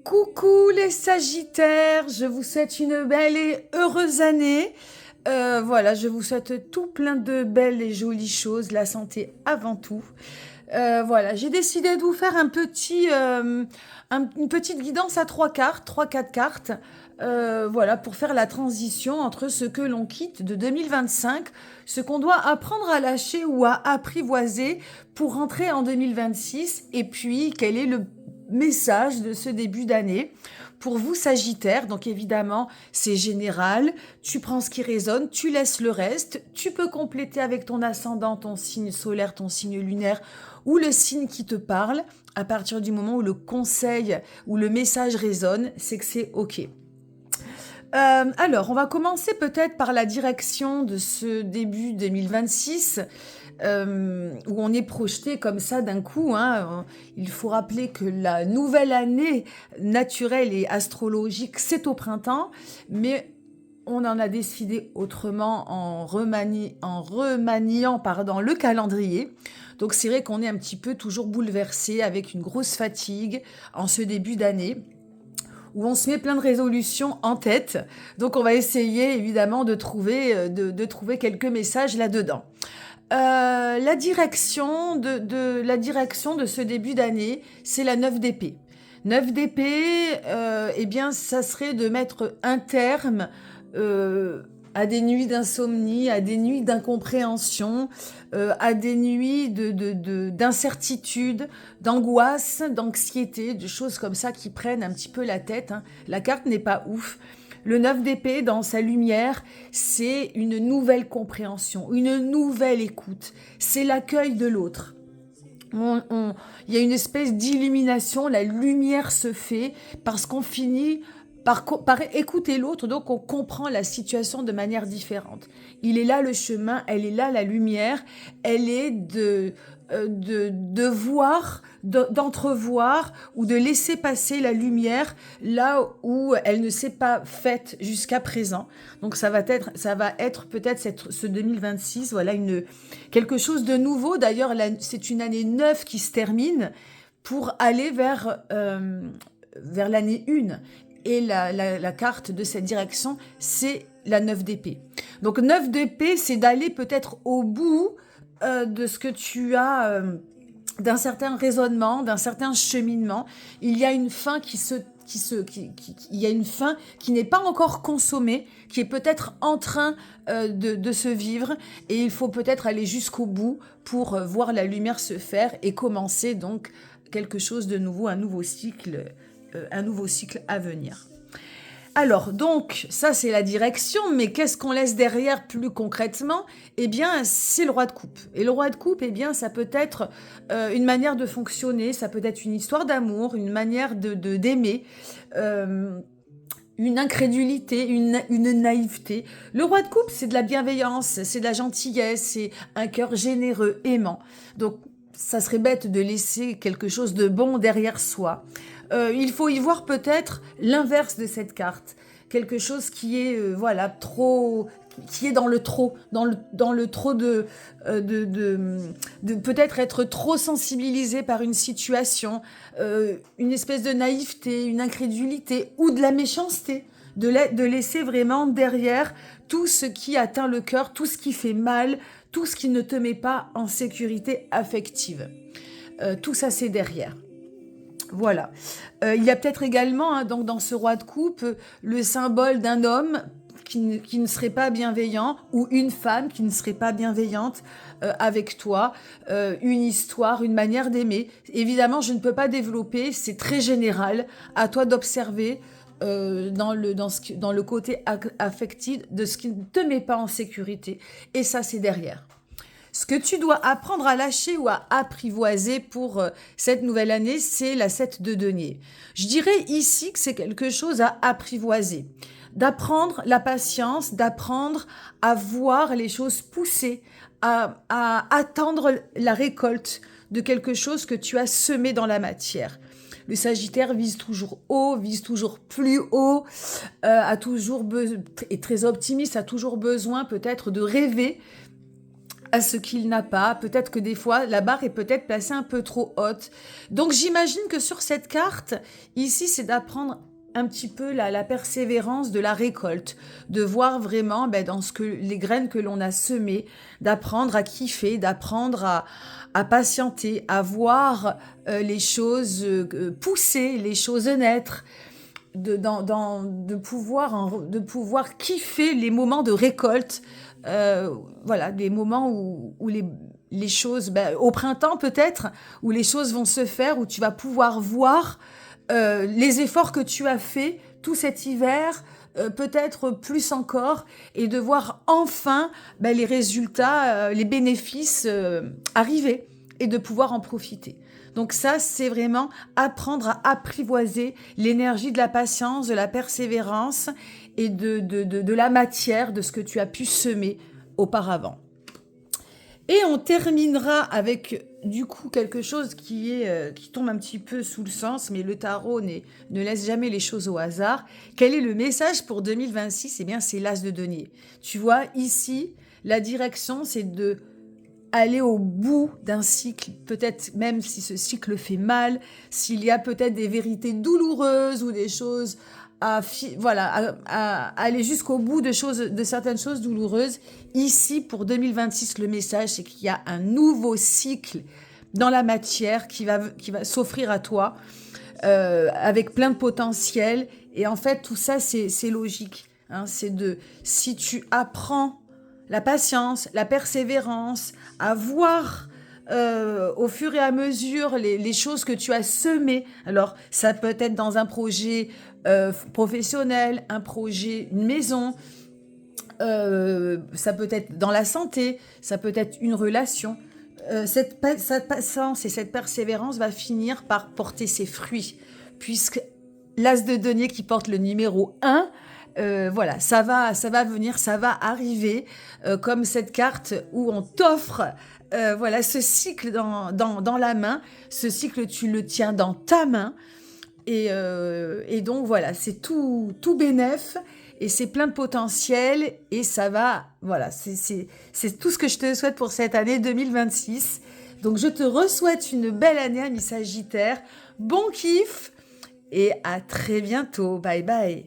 Coucou les Sagittaires, je vous souhaite une belle et heureuse année. Voilà, je vous souhaite tout plein de belles et jolies choses, la santé avant tout. Voilà, j'ai décidé de vous faire une petite guidance à trois cartes, trois, quatre cartes. Voilà, pour faire la transition entre ce que l'on quitte de 2025, ce qu'on doit apprendre à lâcher ou à apprivoiser pour rentrer en 2026, et puis quel est le message de ce début d'année pour vous Sagittaires. Donc évidemment, c'est général, tu prends ce qui résonne, tu laisses le reste, tu peux compléter avec ton ascendant, ton signe solaire, ton signe lunaire ou le signe qui te parle. À partir du moment où le conseil ou le message résonne, c'est que c'est OK. Alors, on va commencer peut-être par la direction de ce début 2026, où on est projeté comme ça d'un coup. Il faut rappeler que la nouvelle année naturelle et astrologique, c'est au printemps, mais on en a décidé autrement en remaniant le calendrier. Donc c'est vrai qu'on est un petit peu toujours bouleversé avec une grosse fatigue en ce début d'année, où on se met plein de résolutions en tête. Donc on va essayer évidemment de trouver quelques messages là-dedans. La direction de ce début d'année, c'est la 9 d'épée. 9 d'épée, eh bien, ça serait de mettre un terme à des nuits d'insomnie, à des nuits d'incompréhension, à des nuits d'incertitude, d'angoisse, d'anxiété, de choses comme ça qui prennent un petit peu la tête. La carte n'est pas ouf. Le 9 d'épée, dans sa lumière, c'est une nouvelle compréhension, une nouvelle écoute. C'est l'accueil de l'autre. Il y a une espèce d'illumination, la lumière se fait parce qu'on finit par écouter l'autre, donc on comprend la situation de manière différente. Il est là le chemin, elle est là la lumière, elle est de voir, d'entrevoir ou de laisser passer la lumière là où elle ne s'est pas faite jusqu'à présent. Donc ça va être peut-être ce 2026, voilà, quelque chose de nouveau. D'ailleurs, c'est une année neuve qui se termine pour aller vers l'année 1. Et la carte de cette direction, c'est la 9 d'épée. Donc 9 d'épée, c'est d'aller peut-être au bout de ce que tu as, d'un certain raisonnement, d'un certain cheminement. Il y a une fin il y a une fin qui n'est pas encore consommée, qui est peut-être en train de se vivre, et il faut peut-être aller jusqu'au bout pour voir la lumière se faire et commencer donc quelque chose de nouveau, un nouveau cycle à venir. Alors, donc, ça c'est la direction, mais qu'est-ce qu'on laisse derrière plus concrètement? Eh bien, c'est le roi de coupe. Et le roi de coupe, eh bien, ça peut être une manière de fonctionner, ça peut être une histoire d'amour, une manière d'aimer, une incrédulité, une naïveté. Le roi de coupe, c'est de la bienveillance, c'est de la gentillesse, c'est un cœur généreux, aimant. Donc, ça serait bête de laisser quelque chose de bon derrière soi. Il faut y voir peut-être l'inverse de cette carte. Quelque chose qui est, qui est dans le trop, dans le trop de peut-être être trop sensibilisé par une situation, une espèce de naïveté, une incrédulité ou de la méchanceté. De laisser vraiment derrière tout ce qui atteint le cœur, tout ce qui fait mal, tout ce qui ne te met pas en sécurité affective. Tout ça, c'est derrière. Voilà. Il y a peut-être également, donc dans ce roi de coupe, le symbole d'un homme qui ne serait pas bienveillant, ou une femme qui ne serait pas bienveillante avec toi, une histoire, une manière d'aimer. Évidemment, je ne peux pas développer, c'est très général, à toi d'observer dans le côté affectif de ce qui ne te met pas en sécurité. Et ça, c'est derrière. Ce que tu dois apprendre à lâcher ou à apprivoiser pour cette nouvelle année, c'est la 7 de denier. Je dirais ici que c'est quelque chose à apprivoiser. D'apprendre la patience, d'apprendre à voir les choses pousser, à attendre la récolte de quelque chose que tu as semé dans la matière. Le Sagittaire vise toujours haut, vise toujours plus haut, est très optimiste, a toujours besoin peut-être de rêver, à ce qu'il n'a pas. Peut-être que des fois, la barre est peut-être placée un peu trop haute. Donc j'imagine que sur cette carte, ici, c'est d'apprendre un petit peu la persévérance de la récolte, de voir vraiment dans les graines que l'on a semées, d'apprendre à kiffer, d'apprendre à patienter, à voir les choses pousser, les choses naître, de pouvoir kiffer les moments de récolte, voilà, des moments où les choses, au printemps peut-être, où les choses vont se faire, où tu vas pouvoir voir les efforts que tu as faits tout cet hiver, peut-être plus encore, et de voir enfin les résultats, les bénéfices arriver et de pouvoir en profiter. Donc ça, c'est vraiment apprendre à apprivoiser l'énergie de la patience, de la persévérance et de la matière, de ce que tu as pu semer auparavant. Et on terminera avec du coup quelque chose qui tombe un petit peu sous le sens, mais le tarot ne laisse jamais les choses au hasard. Quel est le message pour 2026 ? Eh bien, c'est l'As de denier. Tu vois, ici, la direction, c'est de aller au bout d'un cycle, peut-être même si ce cycle fait mal, s'il y a peut-être des vérités douloureuses ou des choses à aller jusqu'au bout de certaines choses douloureuses. Ici, pour 2026, le message, c'est qu'il y a un nouveau cycle dans la matière qui va s'offrir à toi, avec plein de potentiel. Et en fait, tout ça, c'est logique. Hein, si tu apprends la patience, la persévérance, à voir au fur et à mesure les choses que tu as semées. Alors, ça peut être dans un projet professionnel, un projet, une maison, ça peut être dans la santé, ça peut être une relation. Cette patience et cette persévérance va finir par porter ses fruits, puisque l'As de denier qui porte le numéro 1, voilà, ça va venir, ça va arriver, comme cette carte où on t'offre voilà, ce cycle dans la main. Ce cycle, tu le tiens dans ta main. Et donc, voilà, c'est tout bénef. Et c'est plein de potentiel. Et ça va, voilà, c'est tout ce que je te souhaite pour cette année 2026. Donc, je te re-souhaite une belle année, ami Sagittaire. Bon kiff et à très bientôt. Bye bye.